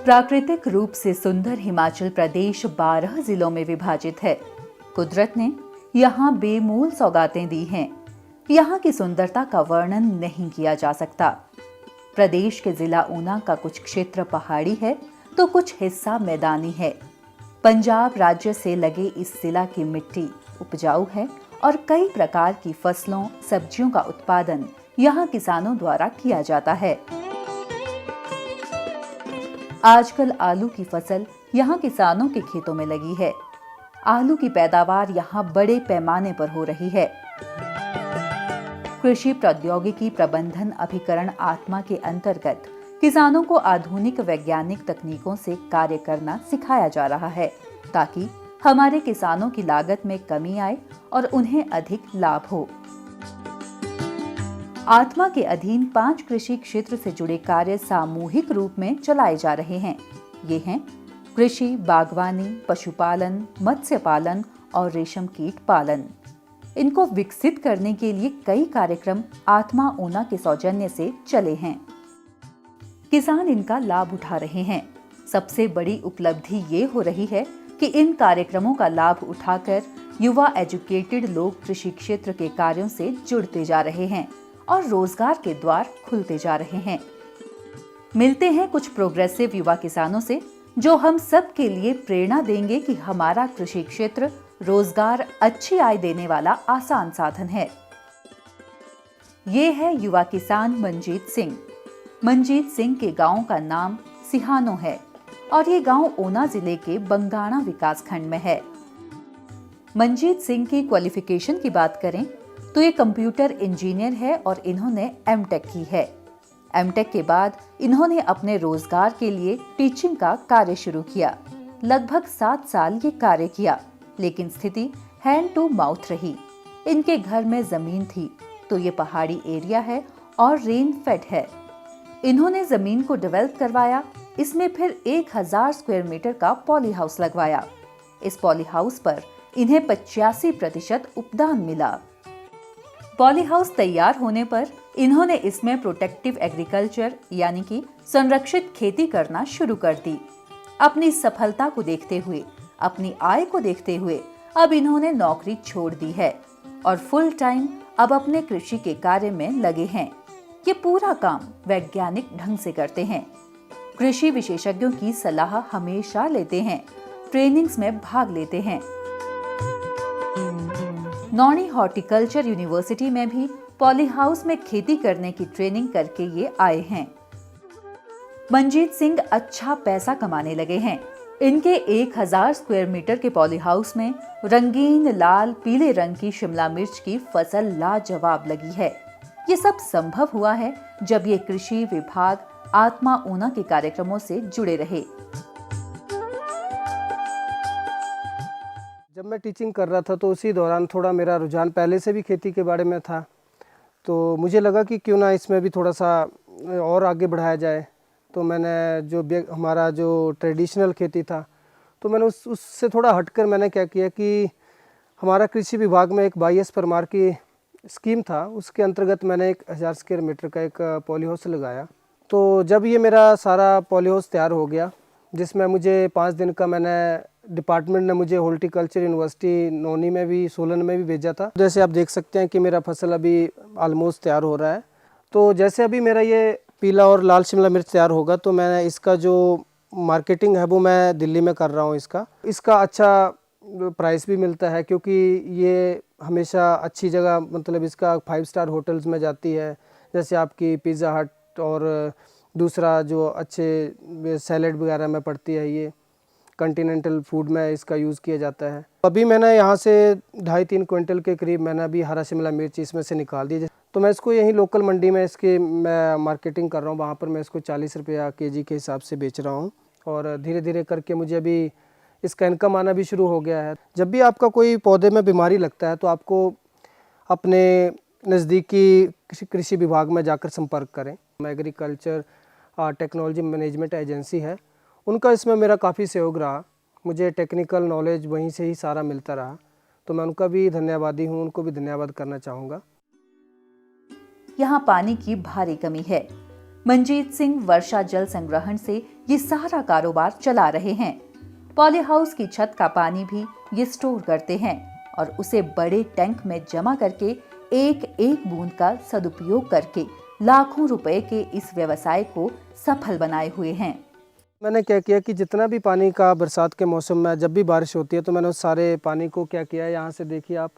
प्राकृतिक रूप से सुंदर हिमाचल प्रदेश 12 जिलों में विभाजित है। कुदरत ने यहाँ बेमोल सौगातें दी हैं। यहाँ की सुंदरता का वर्णन नहीं किया जा सकता। प्रदेश के जिला ऊना का कुछ क्षेत्र पहाड़ी है तो कुछ हिस्सा मैदानी है। पंजाब राज्य से लगे इस जिला की मिट्टी उपजाऊ है और कई प्रकार की फसलों, सब्जियों का उत्पादन यहाँ किसानों द्वारा किया जाता है। आजकल आलू की फसल यहाँ किसानों के खेतों में लगी है। आलू की पैदावार यहाँ बड़े पैमाने पर हो रही है। कृषि प्रौद्योगिकी प्रबंधन अभिकरण आत्मा के अंतर्गत किसानों को आधुनिक वैज्ञानिक तकनीकों से कार्य करना सिखाया जा रहा है ताकि हमारे किसानों की लागत में कमी आए और उन्हें अधिक लाभ हो। आत्मा के अधीन 5 कृषि क्षेत्र से जुड़े कार्य सामूहिक रूप में चलाए जा रहे हैं। ये हैं कृषि, बागवानी, पशुपालन, मत्स्य पालन और रेशम कीट पालन। इनको विकसित करने के लिए कई कार्यक्रम आत्मा ऊना के सौजन्य से चले हैं। किसान इनका लाभ उठा रहे हैं। सबसे बड़ी उपलब्धि ये हो रही है कि इन कार्यक्रमों का लाभ उठाकर युवा एजुकेटेड लोग कृषि क्षेत्र के कार्यों से जुड़ते जा रहे हैं और रोजगार के द्वार खुलते जा रहे हैं। मिलते हैं कुछ प्रोग्रेसिव युवा किसानों से जो हम सब के लिए प्रेरणा देंगे कि हमारा कृषि क्षेत्र रोजगार, अच्छी आय देने वाला आसान साधन है। ये है युवा किसान मनजीत सिंह। मनजीत सिंह के गांव का नाम सिहानो है और ये गांव ऊना जिले के बंगाणा विकासखंड में है। मनजीत सिंह की क्वालिफिकेशन की बात करें तो ये कंप्यूटर इंजीनियर है और इन्होंने एमटेक की है। एमटेक के बाद इन्होंने अपने रोजगार के लिए टीचिंग का कार्य शुरू किया। लगभग 7 साल ये कार्य किया, लेकिन स्थिति हैंड टू माउथ रही। इनके घर में जमीन थी तो ये पहाड़ी एरिया है और रेन फेड है। इन्होंने जमीन को डेवलप करवाया। इसमें फिर 1000 स्क्वायर मीटर का पॉली हाउस लगवाया। इस पॉली हाउस पर इन्हें 85% उपदान मिला। पॉली हाउस तैयार होने पर इन्होंने इसमें प्रोटेक्टिव एग्रीकल्चर यानी कि संरक्षित खेती करना शुरू कर दी। अपनी सफलता को देखते हुए, अपनी आय को देखते हुए अब इन्होंने नौकरी छोड़ दी है और फुल टाइम अब अपने कृषि के कार्य में लगे हैं। ये पूरा काम वैज्ञानिक ढंग से करते हैं। कृषि विशेषज्ञों की सलाह हमेशा लेते हैं, ट्रेनिंग्स में भाग लेते हैं। नौणी हॉर्टिकल्चर यूनिवर्सिटी में भी पॉली हाउस में खेती करने की ट्रेनिंग करके ये आए हैं। मनजीत सिंह अच्छा पैसा कमाने लगे हैं। इनके 1000 स्क्वायर मीटर के पॉली हाउस में रंगीन लाल पीले रंग की शिमला मिर्च की फसल लाजवाब लगी है। ये सब संभव हुआ है जब ये कृषि विभाग आत्मा ऊना के कार्यक्रमों से जुड़े रहे। जब मैं टीचिंग कर रहा था तो उसी दौरान थोड़ा मेरा रुझान पहले से भी खेती के बारे में था, तो मुझे लगा कि क्यों ना इसमें भी थोड़ा सा और आगे बढ़ाया जाए। तो मैंने हमारा जो ट्रेडिशनल खेती था तो मैंने उससे थोड़ा हटकर मैंने क्या किया कि हमारा कृषि विभाग में एक बाईएस परमार की स्कीम था, उसके अंतर्गत मैंने 1000 स्क्वायर मीटर का एक पॉली हाउस लगाया। तो जब ये मेरा सारा पॉली हाउस तैयार हो गया, जिसमें मुझे 5 दिन का मैंने डिपार्टमेंट ने मुझे हॉर्टिकल्चर यूनिवर्सिटी नौनी में भी, सोलन में भी भेजा था। जैसे आप देख सकते हैं कि मेरा फसल अभी ऑलमोस्ट तैयार हो रहा है। तो जैसे अभी मेरा ये पीला और लाल शिमला मिर्च तैयार होगा तो मैं इसका जो मार्केटिंग है वो मैं दिल्ली में कर रहा हूँ। इसका अच्छा प्राइस भी मिलता है क्योंकि ये हमेशा अच्छी जगह, मतलब इसका 5 स्टार होटल्स में जाती है, जैसे आपकी पिज़्ज़ा हट और दूसरा जो अच्छे सैलेड वगैरह में पड़ती है। ये कॉन्टिनेंटल फूड में इसका यूज़ किया जाता है। अभी मैंने यहाँ से 2.5-3 क्विंटल के करीब मैंने अभी हरा शिमला मिर्च इसमें से निकाल दी। तो मैं इसको यहीं लोकल मंडी में इसकी मैं मार्केटिंग कर रहा हूँ। वहाँ पर मैं इसको 40 रुपया केजी के हिसाब से बेच रहा हूँ और धीरे धीरे करके मुझे अभी इसका इनकम आना भी शुरू हो गया है। जब भी आपका कोई पौधे में बीमारी लगता है तो आपको अपने नज़दीकी कृषि विभाग में जाकर संपर्क करें। एग्रीकल्चर टेक्नोलॉजी मैनेजमेंट एजेंसी है, उनका इसमें मेरा काफ़ी सहयोग रहा। मुझे टेक्निकल नॉलेज वहीं से ही सारा मिलता रहा, तो मैं उनका भी धन्यवादी हूँ, उनको भी धन्यवाद करना चाहूँगा। यहाँ पानी की भारी कमी है। मंजीत सिंह वर्षा जल संग्रहण से ये सारा कारोबार चला रहे हैं। पॉली हाउस की छत का पानी भी ये स्टोर करते हैं और उसे बड़े टैंक में जमा करके एक एक बूंद का सदुपयोग करके लाखों रुपए के इस व्यवसाय को सफल बनाए हुए हैं। मैंने क्या किया कि जितना भी पानी का बरसात के मौसम में जब भी बारिश होती है तो मैंने उस सारे पानी को क्या किया है, यहाँ से देखिए आप,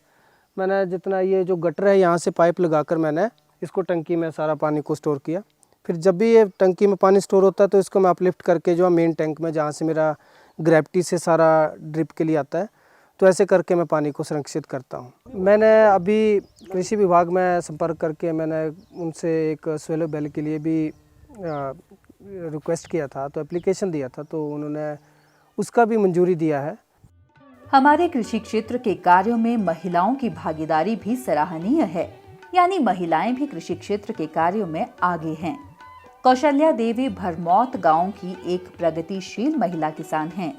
मैंने जितना ये जो गटर है यहाँ से पाइप लगाकर मैंने इसको टंकी में सारा पानी को स्टोर किया। फिर जब भी ये टंकी में पानी स्टोर होता है तो इसको मैं अपलिफ्ट करके जो है मेन टैंक में, जहाँ से मेरा ग्रेविटी से सारा ड्रिप के लिए आता है, तो ऐसे करके मैं पानी को संरक्षित करता हूँ। मैंने अभी कृषि विभाग में संपर्क करके मैंने उनसे एक स्वेलो बेल के लिए भी रिक्वेस्ट किया था, तो एप्लीकेशन दिया था, तो उन्होंने उसका भी मंजूरी दिया है। हमारे कृषि क्षेत्र के कार्यों में महिलाओं की भागीदारी भी सराहनीय है, यानी महिलाएं भी कृषि क्षेत्र के कार्यों में आगे हैं। कौशल्या देवी भरमौत गांव की एक प्रगतिशील महिला किसान हैं।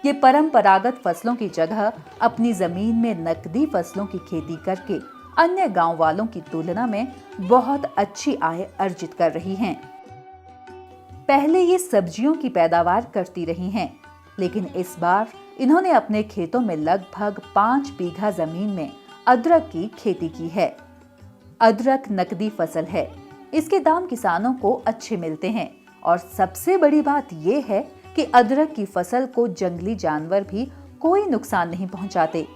ये परंपरागत फसलों की जगह अपनी जमीन में नकदी फसलों की खेती करके अन्य गांव वालों की तुलना में बहुत अच्छी आय अर्जित कर रही हैं। पहले ये सब्जियों की पैदावार करती रही हैं, लेकिन इस बार इन्होंने अपने खेतों में लगभग 5 बीघा जमीन में अदरक की खेती की है। अदरक नकदी फसल है, इसके दाम किसानों को अच्छे मिलते हैं और सबसे बड़ी बात यह है कि अदरक की फसल को जंगली जानवर भी कोई नुकसान नहीं पहुंचाते।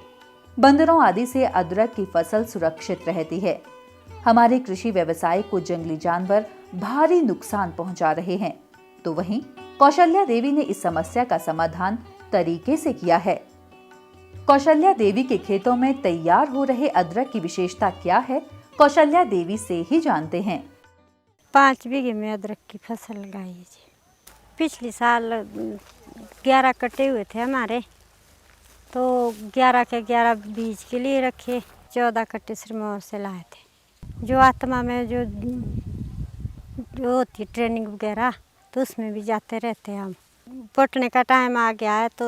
बंदरों आदि से अदरक की फसल सुरक्षित रहती है। हमारे कृषि व्यवसाय को जंगली जानवर भारी नुकसान पहुंचा रहे हैं, तो वहीं कौशल्या देवी ने इस समस्या का समाधान तरीके से किया है। कौशल्या देवी के खेतों में तैयार हो रहे अदरक की विशेषता क्या है, कौशल्या देवी से ही जानते हैं। 5 बीघे में अदरक की फसल लगाई जी। पिछले साल 11 कट्टे हुए थे हमारे, तो 11 के 11 बीज के लिए रखे, 14 कट्टे सिरमौर से लाए थे। जो आत्मा में जो होती ट्रेनिंग वगैरह, तो उसमें भी जाते रहते हैं हम। पटने का टाइम आ गया है तो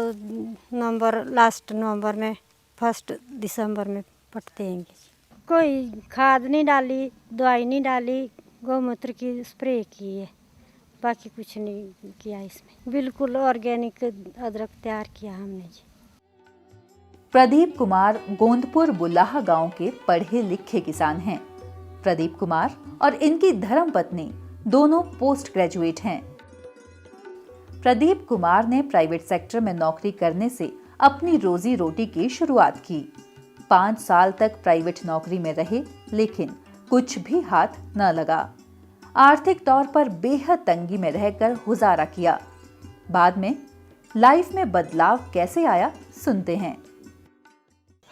लास्ट नवंबर में 1 दिसंबर में पट देंगे। कोई खाद नहीं डाली, दवाई नहीं डाली, गौमूत्र की स्प्रे की है, बाकी कुछ नहीं किया इसमें। बिल्कुल ऑर्गेनिक अदरक तैयार किया हमने जी। प्रदीप कुमार गोंदपुर बुलाहा गांव के पढ़े लिखे किसान हैं। प्रदीप कुमार और इनकी धर्मपत्नी दोनों पोस्ट ग्रेजुएट हैं। प्रदीप कुमार ने प्राइवेट सेक्टर में नौकरी करने से अपनी रोजी रोटी की शुरुआत की। 5 साल तक प्राइवेट नौकरी में रहे, लेकिन कुछ भी हाथ न लगा। आर्थिक तौर पर बेहद तंगी में रहकर गुजारा किया। बाद में लाइफ में बदलाव कैसे आया, सुनते हैं।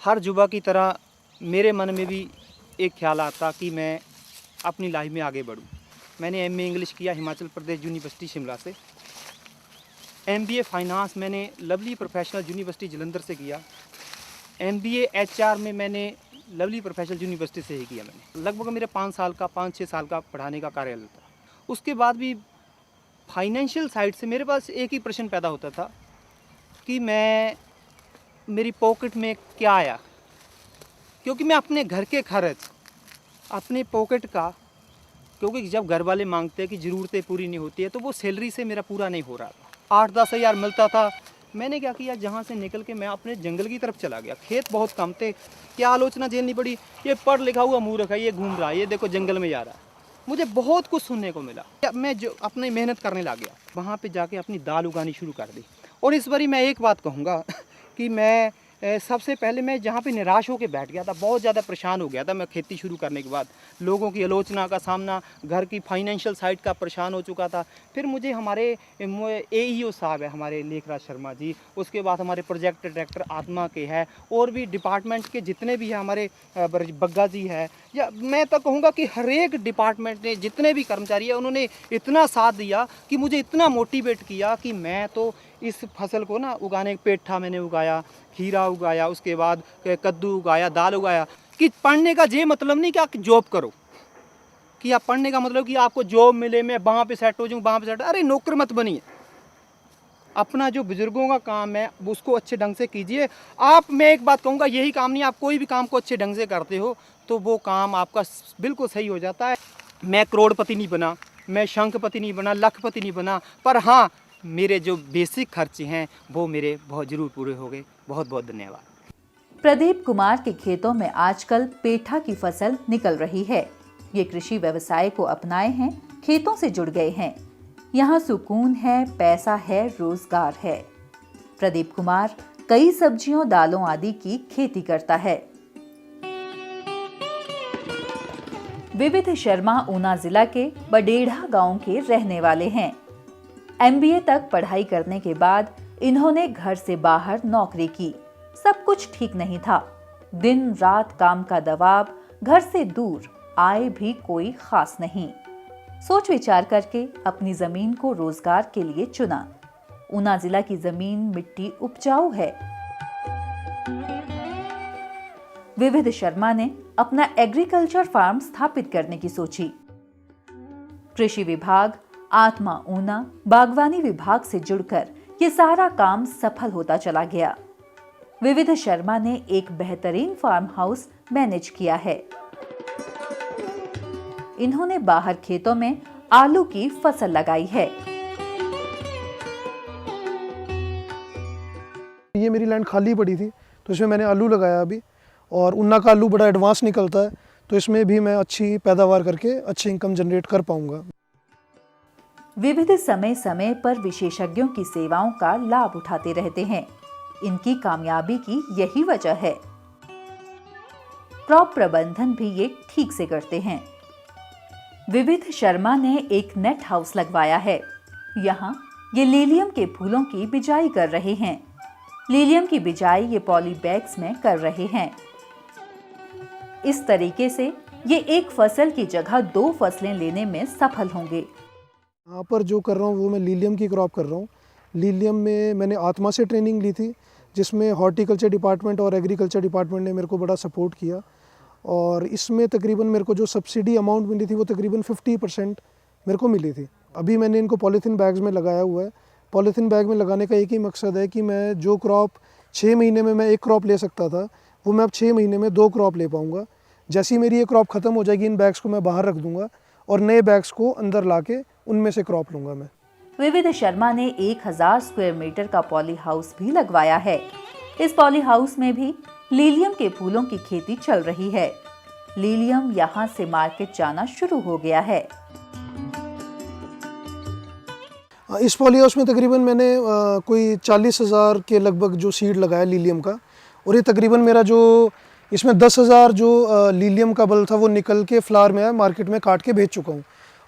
हर युवा की तरह मेरे मन में भी एक ख्याल आता कि मैं अपनी लाइफ में आगे बढ़ूं। मैंने एमए इंग्लिश किया हिमाचल प्रदेश यूनिवर्सिटी शिमला से। एमबीए फाइनेंस मैंने लवली प्रोफेशनल यूनिवर्सिटी जलंधर से किया। एमबीए एचआर में मैंने लवली प्रोफेशनल यूनिवर्सिटी से ही किया। मैंने लगभग मेरे 5-6 साल का पढ़ाने का कार्यालय था। उसके बाद भी फाइनेंशियल साइड से मेरे पास एक ही प्रश्न पैदा होता था कि मेरी पॉकेट में क्या आया, क्योंकि मैं अपने घर के खर्च अपने पॉकेट का, क्योंकि जब घर वाले मांगते हैं कि ज़रूरतें पूरी नहीं होती है, तो वो सैलरी से मेरा पूरा नहीं हो रहा था। 8-10 हज़ार मिलता था। मैंने क्या किया, जहाँ से निकल के मैं अपने जंगल की तरफ चला गया। खेत बहुत कम थे, क्या आलोचना झेलनी पड़ी, ये पढ़ लिखा हुआ मूर्ख है, ये घूम रहा है, ये देखो जंगल में जा रहा है। मुझे बहुत कुछ सुनने को मिला। मैं जो अपनी मेहनत करने लग गया, वहाँ पे जाके अपनी दाल उगानी शुरू कर दी। और इस बारी मैं एक बात कहूँगा कि मैं सबसे पहले मैं जहाँ पे निराश होकर बैठ गया था, बहुत ज़्यादा परेशान हो गया था मैं खेती शुरू करने के बाद। लोगों की आलोचना का सामना, घर की फाइनेंशियल साइड का परेशान हो चुका था। फिर मुझे हमारे एईओ साहब है हमारे लेखराज शर्मा जी, उसके बाद हमारे प्रोजेक्ट डायरेक्टर आत्मा के हैं, और भी डिपार्टमेंट के जितने भी हैं, हमारे बग्गा जी है, या मैं तो कहूँगा कि हर एक डिपार्टमेंट ने जितने भी कर्मचारी हैं, उन्होंने इतना साथ दिया कि मुझे इतना मोटिवेट किया कि मैं तो इस फसल को ना उगाने, पेठा मैंने उगाया, खीरा उगाया, उसके बाद कद्दू उगाया, दाल उगाया। कि पढ़ने का ये मतलब नहीं कि आप जॉब करो, कि आप पढ़ने का मतलब कि आपको जॉब मिले, मैं वहाँ पे सेट हो जाऊँ, वहाँ पे सेट। अरे नौकर मत बनिए, अपना जो बुजुर्गों का काम है उसको अच्छे ढंग से कीजिए। मैं एक बात कहूँगा, यही काम नहीं, आप कोई भी काम को अच्छे ढंग से करते हो तो वो काम आपका बिल्कुल सही हो जाता है। मैं करोड़पति नहीं बना, मैं शंखपति नहीं बना, लखपति नहीं बना, पर हाँ मेरे जो बेसिक खर्चे हैं वो मेरे बहुत ज़रूर पूरे हो गए। बहुत बहुत धन्यवाद। प्रदीप कुमार के खेतों में आजकल पेठा की फसल निकल रही है। ये कृषि व्यवसाय को अपनाए हैं, खेतों से जुड़ गए हैं। यहाँ सुकून है, पैसा है, रोजगार है। प्रदीप कुमार कई सब्जियों, दालों आदि की खेती करता है। विविध शर्मा ऊना जिला के बडेढ़ा गांव के रहने वाले हैं। MBA तक पढ़ाई करने के बाद इन्होंने घर से बाहर नौकरी की। सब कुछ ठीक नहीं था। दिन रात काम का दबाव, घर से दूर, आय भी कोई खास नहीं। सोच विचार करके अपनी जमीन को रोजगार के लिए चुना। ऊना जिला की जमीन, मिट्टी उपजाऊ है। विविध शर्मा ने अपना एग्रीकल्चर फार्म स्थापित करने की सोची। कृषि विभाग, आत्मा ऊना, बागवानी विभाग से जुड़कर ये सारा काम सफल होता चला गया। विविध शर्मा ने एक बेहतरीन फार्म हाउस मैनेज किया है। इन्होंने बाहर खेतों में आलू की फसल लगाई है। ये मेरी लैंड खाली पड़ी थी तो इसमें मैंने आलू लगाया अभी, और ऊना का आलू बड़ा एडवांस निकलता है तो इसमें भी मैं अच्छी पैदावार करके अच्छी इनकम जनरेट कर पाऊंगा। विविध समय समय पर विशेषज्ञों की सेवाओं का लाभ उठाते रहते हैं। इनकी कामयाबी की यही वजह है। क्रॉप प्रबंधन भी ये ठीक से करते हैं। विविध शर्मा ने एक नेट हाउस लगवाया है। यहाँ ये लिलियम के फूलों की बिजाई कर रहे हैं। लिलियम की बिजाई ये पॉली बैग्स में कर रहे हैं। इस तरीके से ये एक फसल की जगह 2 फसलें लेने में सफल होंगे। यहाँ पर जो कर रहा हूँ वो मैं लीलियम की क्रॉप कर रहा हूँ। लीलियम में मैंने आत्मा से ट्रेनिंग ली थी, जिसमें हॉर्टिकल्चर डिपार्टमेंट और एग्रीकल्चर डिपार्टमेंट ने मेरे को बड़ा सपोर्ट किया, और इसमें तकरीबन मेरे को जो सब्सिडी अमाउंट मिली थी वो तकरीबन 50% मेरे को मिली थी। अभी मैंने इनको पॉलीथीन बैग्स में लगाया हुआ है। पॉलीथीन बैग में लगाने का एक ही मकसद है कि मैं जो क्रॉप 6 महीने में मैं 1 क्रॉप ले सकता था वो मैं अब 6 महीने में 2 क्रॉप ले पाऊँगा। जैसे ही मेरी ये क्रॉप ख़त्म हो जाएगी, इन बैग्स को मैं बाहर रख दूँगा और नए बैग्स को अंदर ला के उनमें से क्रॉप लूँगा मैं। विविध शर्मा ने 1000 स्क्वायर मीटर का पॉली हाउस भी लगवाया है। इस पॉली हाउस में भी लिलियम के फूलों की खेती चल रही है। लिलियम यहाँ से मार्केट जाना शुरू हो गया है। इस पॉली हाउस में तकरीबन मैंने कोई 40,000 के लगभग जो सीड लगाया लीलियम का, और ये तकरीबन मेरा जो इसमें 10,000 जो लीलियम का बल्ब था वो निकल के फ्लावर में मार्केट में काट के भेज चुका हूँ,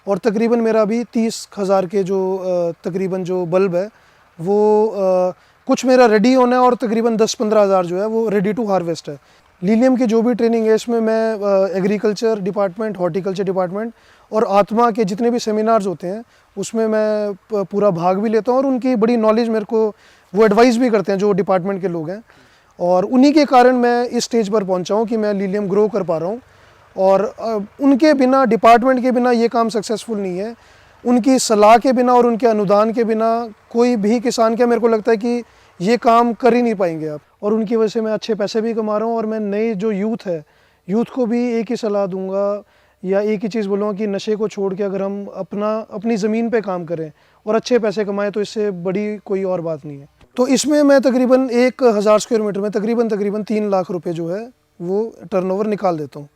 और तकरीबन मेरा अभी 30,000 के जो तकरीबन जो बल्ब है वो कुछ मेरा रेडी होना है, और तकरीबन 10-15,000 जो है वो रेडी टू हार्वेस्ट है। लीलियम की जो भी ट्रेनिंग है इसमें मैं एग्रीकल्चर डिपार्टमेंट, हॉर्टिकल्चर डिपार्टमेंट और आत्मा के जितने भी सेमिनार्स होते हैं उसमें मैं पूरा भाग भी लेता हूँ, और उनकी बड़ी नॉलेज मेरे को वो एडवाइस भी करते हैं जो डिपार्टमेंट के लोग हैं, और उन्हीं के कारण मैं इस स्टेज पर पहुँचा हूँ कि मैं लीलियम ग्रो कर पा रहा हूँ। और उनके बिना, डिपार्टमेंट के बिना ये काम सक्सेसफुल नहीं है। उनकी सलाह के बिना और उनके अनुदान के बिना कोई भी किसान का मेरे को लगता है कि ये काम कर ही नहीं पाएंगे आप। और उनकी वजह से मैं अच्छे पैसे भी कमा रहा हूँ, और मैं नए जो यूथ है, यूथ को भी एक ही सलाह दूंगा या एक ही चीज़ बोलूँगा कि नशे को छोड़ के अगर हम अपनी ज़मीन पे काम करें और अच्छे पैसे कमाएं तो इससे बड़ी कोई और बात नहीं है। तो इसमें मैं तकरीबन 1000 स्क्वायर मीटर में तकरीबन 3 लाख रुपए जो है वो टर्नओवर निकाल देता हूँ।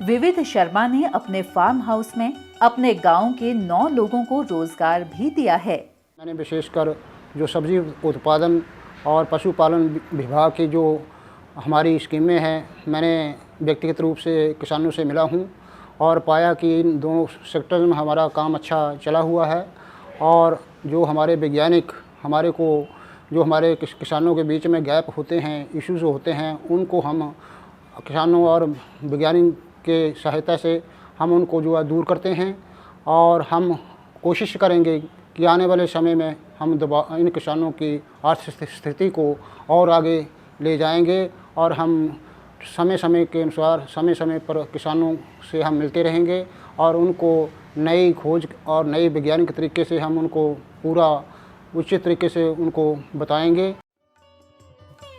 विविध शर्मा ने अपने फार्म हाउस में अपने गांव के 9 लोगों को रोजगार भी दिया है। मैंने विशेषकर जो सब्जी उत्पादन और पशुपालन विभाग की जो हमारी स्कीमें हैं, मैंने व्यक्तिगत रूप से किसानों से मिला हूं और पाया कि इन दोनों सेक्टर में हमारा काम अच्छा चला हुआ है। और जो हमारे वैज्ञानिक हमारे को जो हमारे किसानों के बीच में गैप होते हैं, इश्यूज होते हैं, उनको हम किसानों और वैज्ञानिक के सहायता से हम उनको जो है दूर करते हैं। और हम कोशिश करेंगे कि आने वाले समय में हम इन किसानों की आर्थिक स्थिति को और आगे ले जाएंगे, और हम समय समय के अनुसार समय समय पर किसानों से हम मिलते रहेंगे और उनको नई खोज और नई वैज्ञानिक तरीके से हम उनको पूरा उचित तरीके से उनको बताएंगे।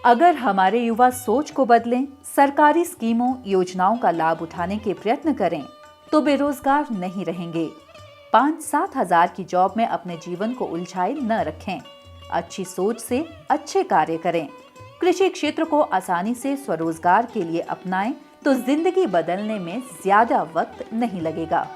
अगर हमारे युवा सोच को बदलें, सरकारी स्कीमों, योजनाओं का लाभ उठाने के प्रयत्न करें तो बेरोजगार नहीं रहेंगे। 5-7 हजार की जॉब में अपने जीवन को उलझाए न रखें। अच्छी सोच से अच्छे कार्य करें। कृषि क्षेत्र को आसानी से स्वरोजगार के लिए अपनाएं तो जिंदगी बदलने में ज्यादा वक्त नहीं लगेगा।